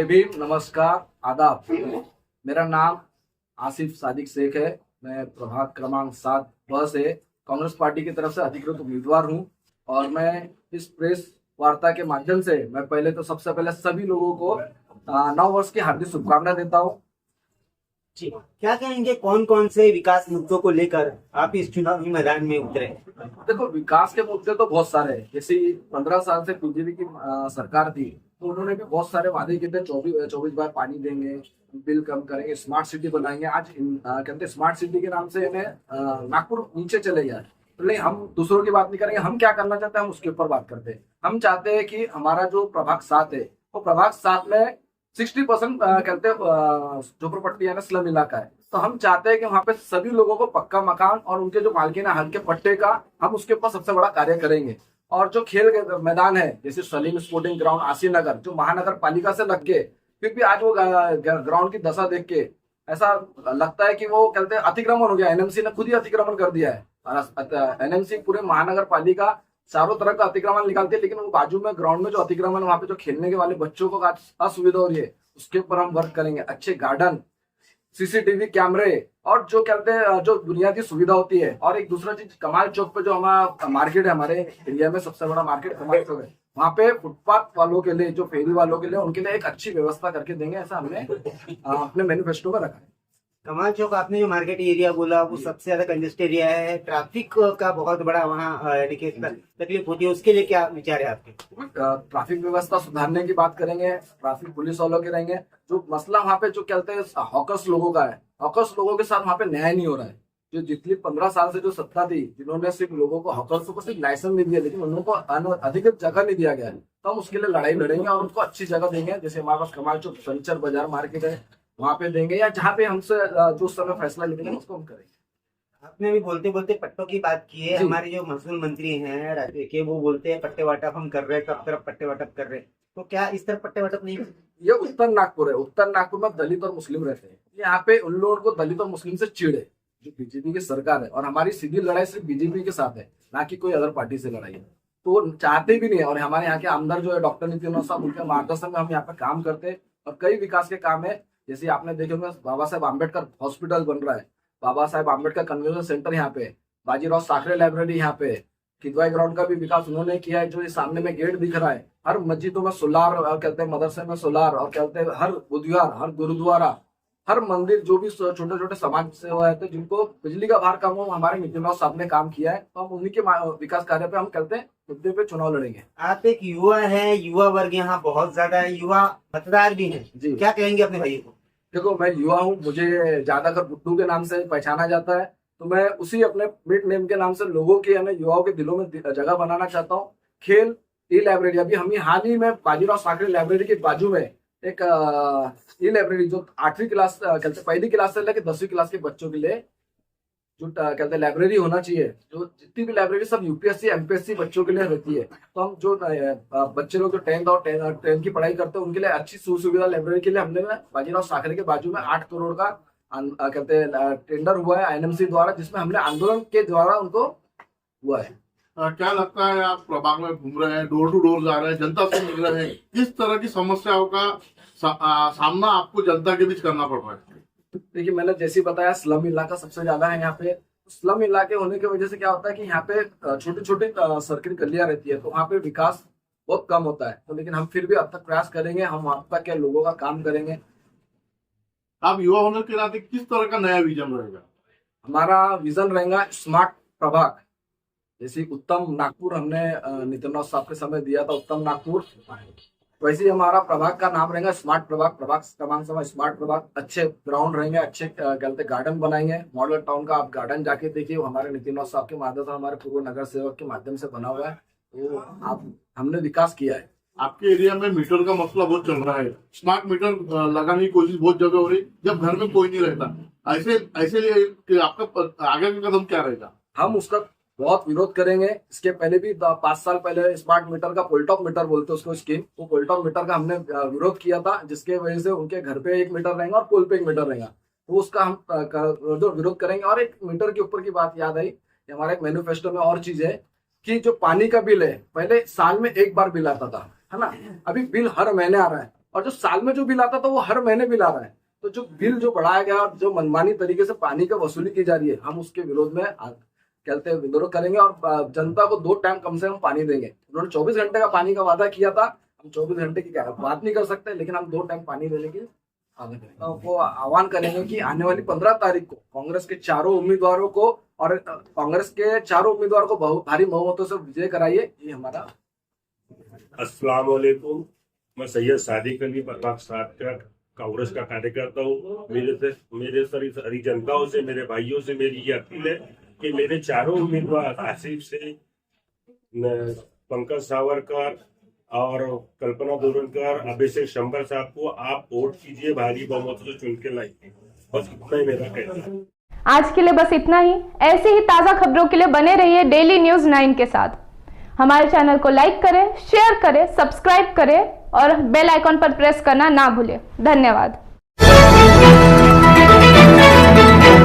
जय भीम, नमस्कार, आदाब। मेरा नाम आसिफ सादिक शेख है। मैं प्रभाग क्रमांक 7 ब से कांग्रेस पार्टी की तरफ से अधिकृत उम्मीदवार हूं। और मैं इस प्रेस वार्ता के माध्यम से मैं पहले तो सबसे पहले सभी लोगों को नव वर्ष की हार्दिक शुभकामनाएं देता हूं। जी, क्या कहेंगे कौन कौन से विकास मुद्दों को लेकर आप इस चुनावी मैदान में उतरे? देखो, विकास के मुद्दे तो बहुत सारे हैं। जैसे 15 साल से बीजेपी की सरकार थी, तो उन्होंने भी बहुत सारे वादे किए थे। 24 बार पानी देंगे, बिल कम करेंगे, स्मार्ट सिटी बनाएंगे। आज कहते हैं स्मार्ट सिटी के नाम से इन्हें नागपुर नीचे चले गया। तो नहीं, हम दूसरों की बात नहीं करेंगे। हम क्या करना चाहते हैं, हम उसके ऊपर बात करते हैं। हम चाहते हैं कि हमारा जो प्रभाग 7 है, वो प्रभाग 7 में 60% कहते हैं झोपड़पट्टी है ना, स्लम इलाका है। तो हम चाहते हैं कि वहाँ पे सभी लोगों को पक्का मकान और उनके जो मालकिन हक के पट्टे का हम उसके ऊपर सबसे बड़ा कार्य करेंगे। और जो खेल के मैदान है, जैसे सलीम स्पोर्टिंग ग्राउंड आशीनगर, जो महानगर पालिका से लग के, क्योंकि आज वो ग्राउंड की दशा देख के ऐसा लगता है कि वो कहते हैं अतिक्रमण हो गया। एनएमसी ने खुद ही अतिक्रमण कर दिया है। एनएमसी पूरे महानगर पालिका चारों तरफ का अतिक्रमण निकालती है, लेकिन वो बाजू में ग्राउंड में जो अतिक्रमण, वहां पे जो खेलने के वाले बच्चों को असुविधा हो रही है, उसके ऊपर हम वर्क करेंगे। अच्छे गार्डन, सीसीटीवी कैमरे और जो कहते हैं जो बुनियादी सुविधा होती है। और एक दूसरा चीज, कमाल चौक पे जो हमारा मार्केट है, हमारे इंडिया में सबसे बड़ा मार्केट कमाल चौक है, वहाँ पे फुटपाथ वालों के लिए, जो फेरी वालों के लिए, उनके लिए एक अच्छी व्यवस्था करके देंगे। ऐसा हमने अपने मैनिफेस्टो में रखा है। कमाल चौक आपने जो मार्केट एरिया बोला, वो सबसे ज्यादा कंजेस्ट एरिया है। ट्रैफिक का बहुत बड़ा वहाँ यानी कि तकलीफ होती है, उसके लिए क्या विचार है आपके? ट्रैफिक व्यवस्था सुधारने की बात करेंगे। ट्रैफिक पुलिस वालों के रहेंगे। जो मसला वहाँ पे जो कहते हैं हॉकर्स लोगों का है, हॉकर्स लोगों के साथ वहाँ पे न्याय नहीं हो रहा है। जो जितनी 15 साल से जो सत्ता थी, जिन्होंने सिर्फ लोगों को, हॉकर्स को सिर्फ लाइसेंस नहीं दिया, लेकिन उनको अधिकृत जगह नहीं दिया गया है। तो हम उसके लिए लड़ाई लड़ेंगे और उनको अच्छी जगह देंगे। जैसे हमारे पास कमाल चौक फर्नीचर बाजार मार्केट है, वहां पे देंगे, या जहाँ पे हमसे जो समय फैसला लेंगे उसको हम करेंगे। आपने अभी बोलते बोलते पट्टों की बात की है। जी। हमारे जो महसूल मंत्री हैं राज्य के, वो बोलते हैं पट्टे वाटप हम कर रहे हैं, सब तरफ पट्टे वाटप कर रहे हैं। तो क्या इस तरफ पट्टे वाटप नहीं? ये उत्तर नागपुर है। उत्तर नागपुर में दलित और मुस्लिम रहते हैं। यहाँ पे उन लोगों को दलित और मुस्लिम से चिढ़ है, जो बीजेपी की सरकार है। और हमारी सीधी लड़ाई सिर्फ बीजेपी के साथ है, ना कि कोई अदर पार्टी से लड़ाई है। तो वो चाहते भी नहीं है। और हमारे यहाँ के आमदार जो है डॉक्टर नितिन साहब, उनके मार्गदर्शन में हम यहाँ पे काम करते हैं। और कई विकास के काम है। जैसे आपने देखे होंगे, बाबा साहेब आम्बेडकर हॉस्पिटल बन रहा है, बाबा साहेब आम्बेडकर कन्वेंशन सेंटर यहाँ पे, बाजीराव साखरे लाइब्रेरी यहाँ पे, किदवाई ग्राउंड का भी विकास उन्होंने किया है। जो ये सामने में गेट दिख रहा है, हर मस्जिदों में सोलार, कहते हैं मदरसे में सोलार, और कहते हैं हर बुधवार, हर गुरुद्वारा, हर मंदिर, जो भी छोटे छोटे समाज सेवा है, तो जिनको बिजली का भार कम हो, हमारे नितिन साहब ने काम किया है। तो हम उन्हीं के विकास कार्य पे हम कहते हैं मुद्दे पे चुनाव लड़ेंगे। आप एक युवा है, युवा वर्ग यहाँ बहुत ज्यादा है, युवा मतदार भी है जी। क्या कहेंगे अपने भाई को? देखो, मैं युवा हूँ, मुझे ज्यादातर गुड्डू के नाम से पहचाना जाता है। तो मैं उसी अपने मिड नेम के नाम से लोगों के, यानी युवाओं के दिलों में जगह बनाना चाहता हूँ। खेल, ई लाइब्रेरी, अभी हम हाल ही में बाजीराव साखरे लाइब्रेरी के बाजू में एक ई लाइब्रेरी, जो 8वीं क्लास कहते पहली क्लास से लेकर 10वीं क्लास के बच्चों के लिए जो कहते हैं लाइब्रेरी होना चाहिए। जो जितनी भी लाइब्रेरी सब यूपीएससी एमपीएससी बच्चों के लिए रहती है। तो हम जो बच्चे लोग जो 10th और 10th की पढ़ाई करते हैं, उनके लिए अच्छी सुविधा लाइब्रेरी के लिए हमने बाजीराव साखरे के बाजू में 8 करोड़ का कहते हैं टेंडर हुआ है एनएमसी द्वारा, जिसमें हमने आंदोलन के द्वारा उनको हुआ है। क्या लगता है, आप प्रभाग में घूम रहे हैं, डोर टू डोर जा रहे हैं, जनता से मिल रहे हैं, किस तरह की समस्याओं का सामना आपको जनता के बीच करना पड़ रहा है? देखिए, मैंने जैसे बताया, स्लम इलाका सबसे ज्यादा है यहाँ पे। स्लम इलाके होने की वजह से क्या होता है कि यहाँ पे छोटे छोटे सर्किट गलियां रहती है, तो वहाँ पे विकास बहुत कम होता है। तो लेकिन हम फिर भी अब तक प्रयास करेंगे, हम वहाँ तक के लोगों का काम करेंगे। आप युवा होने के नाते किस तरह का नया विजन रहेगा? हमारा विजन रहेगा स्मार्ट प्रभाग। जैसे उत्तम नागपुर हमने नितिन साहब के समय दिया था, उत्तम नागपुर, वैसे ही हमारा प्रभाग का नाम रहेगा स्मार्ट प्रभाग। प्रभाग क्रमांक समय स्मार्ट प्रभाग। अच्छे ग्राउंड रहेंगे, अच्छे कहते गार्डन बनाएंगे। मॉडल टाउन का आप गार्डन जाके देखिए, हमारे नितिन साहब के माध्यम से, हमारे पूर्व नगर सेवक के माध्यम से बना हुआ है। तो आप हमने विकास किया है। आपके एरिया में मीटर का मसला बहुत चल रहा है, स्मार्ट मीटर लगाने की कोशिश बहुत जगह हो रही, जब घर में कोई नहीं रहता। ऐसे लिए आपका आगे का कदम क्या रहेगा? हम उसका बहुत विरोध करेंगे। इसके पहले भी 5 साल पहले स्मार्ट मीटर का, पोलटॉप मीटर बोलते हैं उसको स्कीम, वो पोलटॉप मीटर का हमने विरोध किया था, जिसके वजह से उनके घर पे 1 मीटर रहेगा और पोल पे 1 मीटर रहेगा। तो उसका हम विरोध करेंगे। और एक मीटर के ऊपर की बात याद आई, हमारे एक मैनिफेस्टो में और चीज है कि जो पानी का बिल है, पहले साल में 1 बार बिल आता था, है ना। अभी बिल हर महीने आ रहा है। और जो साल में जो बिल आता था वो हर महीने बिल आ रहा है। तो जो बिल जो बढ़ाया गया और जो मनमानी तरीके से पानी का वसूली की जा रही है, हम उसके विरोध में कहते हैं विरोध करेंगे और जनता को 2 टाइम कम से कम पानी देंगे। उन्होंने 24 घंटे का पानी का वादा किया था, हम 24 घंटे की बात नहीं कर सकते, लेकिन हम 2 टाइम पानी देने की वो आह्वान करेंगे कि आने वाली 15 तारीख को कांग्रेस के चारों उम्मीदवारों को और कांग्रेस के चारों उम्मीदवारों को बहुत भारी बहुमतों से विजय कराइए। ये हमारा। अस्सलाम वालेकुम, मैं सैयद सादिक अली कांग्रेस का कार्यकर्ता हूँ। मेरे सारी जनताओं से, मेरे भाइयों से मेरी ये अपील है कि मेरे चारों उम्मीदवार आसिफ से, पंकज सावरकर और कल्पना दोरनकर, अभिषेक शंबर साहब को आप वोट कीजिए, भारी बहुमत से चुन के लाइए। बस इतना ही मेरा कहना है। आज के लिए बस इतना ही। ऐसे ही ताज़ा खबरों के लिए बने रहिए डेली न्यूज़ 9 के साथ। हमारे चैनल को लाइक करें, शेयर करें, सब्सक्राइब करें और बेल आइकॉन पर प्रेस करना ना भूलें। धन्यवाद।